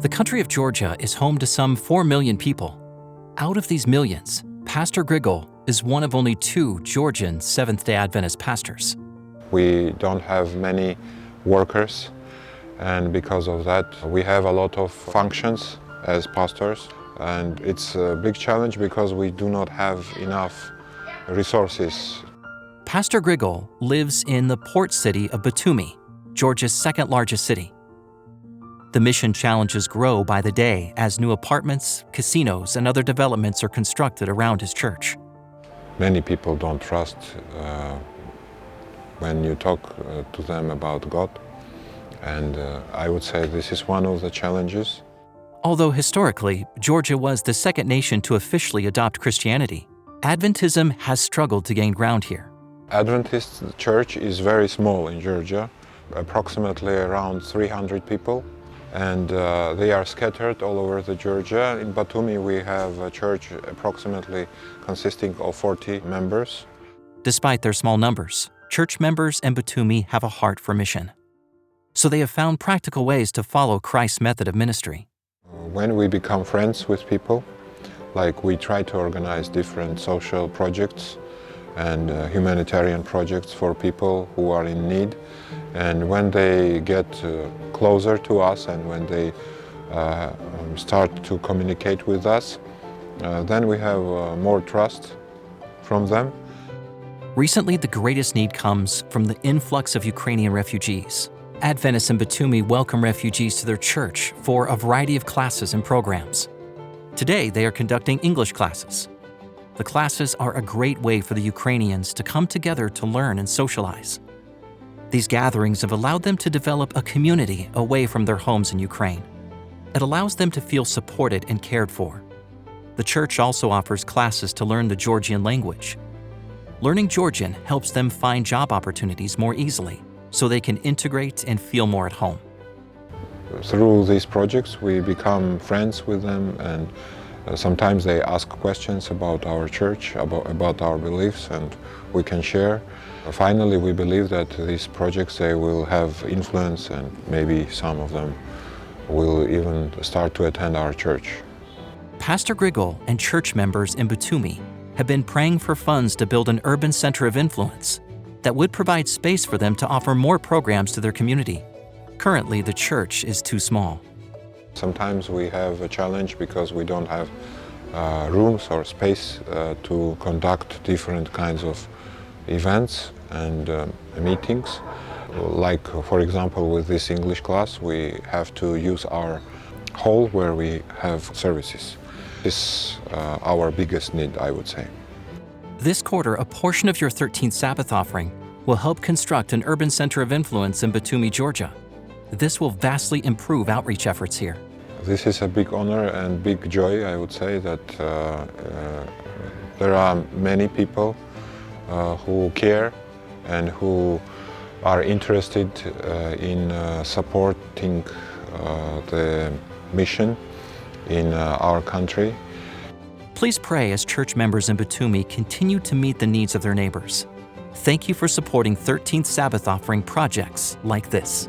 The country of Georgia is home to some 4 million people. Out of these millions, Pastor Grigol is one of only 2 Georgian Seventh-day Adventist pastors. We don't have many workers, and because of that, we have a lot of functions as pastors, and it's a big challenge because we do not have enough resources. Pastor Grigol lives in the port city of Batumi, Georgia's second largest city. The mission challenges grow by the day as new apartments, casinos, and other developments are constructed around his church. Many people don't trust when you talk to them about God, and I would say this is one of the challenges. Although historically, Georgia was the second nation to officially adopt Christianity, Adventism has struggled to gain ground here. Adventist church is very small in Georgia, approximately around 300 people, and they are scattered all over the Georgia. In Batumi we have a church approximately consisting of 40 members. Despite their small numbers, church members in Batumi have a heart for mission. So they have found practical ways to follow Christ's method of ministry. When we become friends with people, like we try to organize different social projects and humanitarian projects for people who are in need. And when they get closer to us and when they start to communicate with us, then we have more trust from them. Recently, the greatest need comes from the influx of Ukrainian refugees. Adventists in Batumi welcome refugees to their church for a variety of classes and programs. Today, they are conducting English classes. The classes are a great way for the Ukrainians to come together to learn and socialize. These gatherings have allowed them to develop a community away from their homes in Ukraine. It allows them to feel supported and cared for. The church also offers classes to learn the Georgian language. Learning Georgian helps them find job opportunities more easily, so they can integrate and feel more at home. Through these projects, we become friends with them, and sometimes they ask questions about our church, about our beliefs, and we can share. Finally, we believe that these projects, they will have influence, and maybe some of them will even start to attend our church. Pastor Grigol and church members in Batumi have been praying for funds to build an urban center of influence that would provide space for them to offer more programs to their community. Currently, the church is too small. Sometimes we have a challenge because we don't have rooms or space to conduct different kinds of events and meetings. Like, for example, with this English class, we have to use our hall where we have services. This is our biggest need, I would say. This quarter, a portion of your 13th Sabbath offering will help construct an urban center of influence in Batumi, Georgia. This will vastly improve outreach efforts here. This is a big honor and big joy, I would say, that there are many people who care and who are interested in supporting the mission in our country. Please pray as church members in Batumi continue to meet the needs of their neighbors. Thank you for supporting 13th Sabbath offering projects like this.